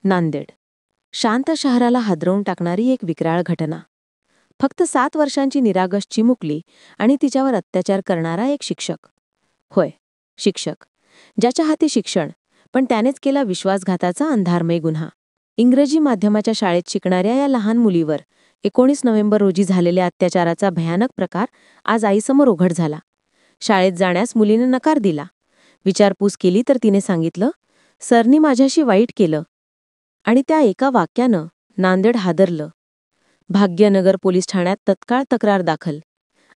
नांदेड. शांत शहराला हादरवून टाकणारी एक विक्राळ घटना. फक्त 7 वर्षांची निरागस चिमुकली आणि तिच्यावर अत्याचार करणारा एक शिक्षक. होय, शिक्षक. ज्याच्या हाती शिक्षण, पण त्यानेच केला विश्वासघाताचा अंधारमय गुन्हा. इंग्रजी माध्यमाच्या शाळेत शिकणाऱ्या या लहान मुलीवर 19 नोव्हेंबर रोजी झालेल्या अत्याचाराचा भयानक प्रकार आज आईसमोर उघड झाला. शाळेत जाण्यास मुलीने नकार दिला. विचारपूस केली तर तिने सांगितलं, सरनी माझ्याशी वाईट केलं. आणि त्या एका वाक्यानं नांदेड हादरलं. भाग्यनगर पोलीस ठाण्यात तत्काळ तक्रार दाखल.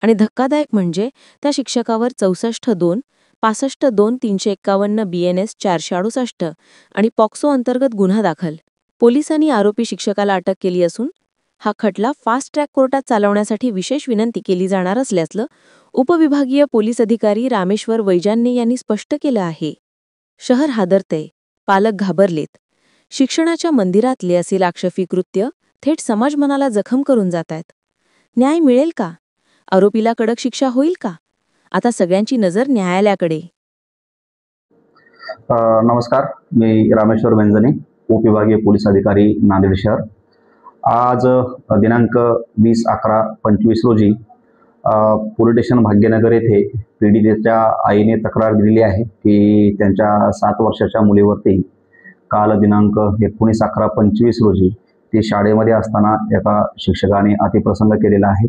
आणि धक्कादायक म्हणजे त्या शिक्षकावर 64(2), 65(2), 351 BNS 468 आणि पॉक्सो अंतर्गत गुन्हा दाखल. पोलिसांनी आरोपी शिक्षकाला अटक केली असून हा खटला फास्ट ट्रॅक कोर्टात चालवण्यासाठी विशेष विनंती केली जाणार असल्याचं उपविभागीय पोलीस अधिकारी रामेश्वर वैजान्य यांनी स्पष्ट केलं आहे. शहर हादरतंय, पालक घाबरलेत. शिक्षणाच्या मंदिरातले असे लाक्षफिक कृत्य थेट समाजमनाला जखम करून जातायत. न्याय मिळेल का? आरोपीला कडक शिक्षा होईल का? आता सगळ्यांची नजर न्यायालयाकडे. नमस्कार, मी रामेश्वर वैजान्य, उपविभागीय पोलीस अधिकारी, नांदेड शहर. आज दिनांक 20/11/25 रोजी पोलीस स्टेशन भाग्यनगर येथे पीडितेच्या आईने तक्रार दिलेली आहे की त्यांच्या 7 वर्षाच्या मुलीवरती काल दिनांक 19/11/25 रोजी ती शाळेमध्ये असताना एका शिक्षकाने अतिप्रसंग केलेला आहे.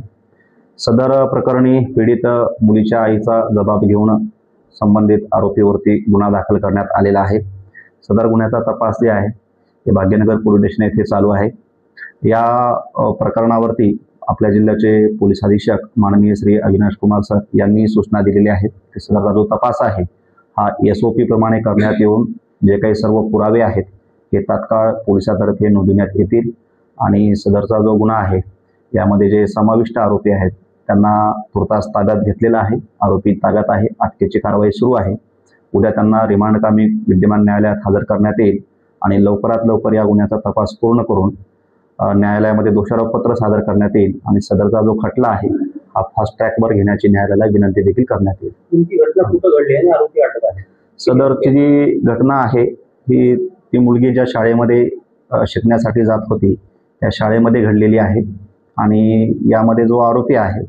सदर प्रकरणी पीडित मुलीच्या आईचा जबाब घेऊन संबंधित आरोपीवरती गुन्हा दाखल करण्यात आलेला आहे. सदर गुन्ह्याचा तपास जे आहे ते भाग्यनगर पोलीस स्टेशन येथे चालू आहे. या प्रकरणावरती आपल्या जिल्ह्याचे पोलीस अधीक्षक माननीय श्री अविनाश कुमार सर यांनी सूचना दिलेल्या आहेत की सदरचा जो तपास आहे हा SOP प्रमाणे करण्यात येऊन जे काही सर्व पुरावे आहेत ते तात्काळ पोलिसांतर्फे नोंदवण्यात येतील आणि सदरचा जो गुन्हा आहे यामध्ये जे समाविष्ट आरोपी आहेत त्यांना तुर्तास ताब्यात घेतलेला आहे. आरोपी ताब्यात आहे. अटकेची कारवाई सुरू आहे. उद्या त्यांना रिमांडकामी विद्यमान न्यायालयात हजर करण्यात येईल आणि लवकरात लवकर या गुन्ह्याचा तपास पूर्ण करून न्यायालयामध्ये दोषारोपपत्र सादर करण्यात येईल आणि सदरचा जो खटला आहे हा फास्ट ट्रॅकवर घेण्याची न्यायालयाला विनंती देखील करण्यात येईल. तुमची घटना कुठं घडली आणि आरोपी अटक आहे? सदरची जी घटना आहे ही ती मुलगी ज्या शाळेमध्ये शिकण्यासाठी जात होती त्या शाळेमध्ये घडलेली आहे आणि यामध्ये जो आरोपी आहे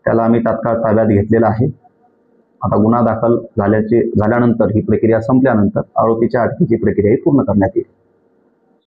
त्याला आम्ही तात्काळ ताब्यात घेतलेला आहे. आता गुन्हा दाखल झाल्यानंतर ही प्रक्रिया संपल्यानंतर आरोपीच्या अटकेची प्रक्रिया पूर्ण करण्यात येईल.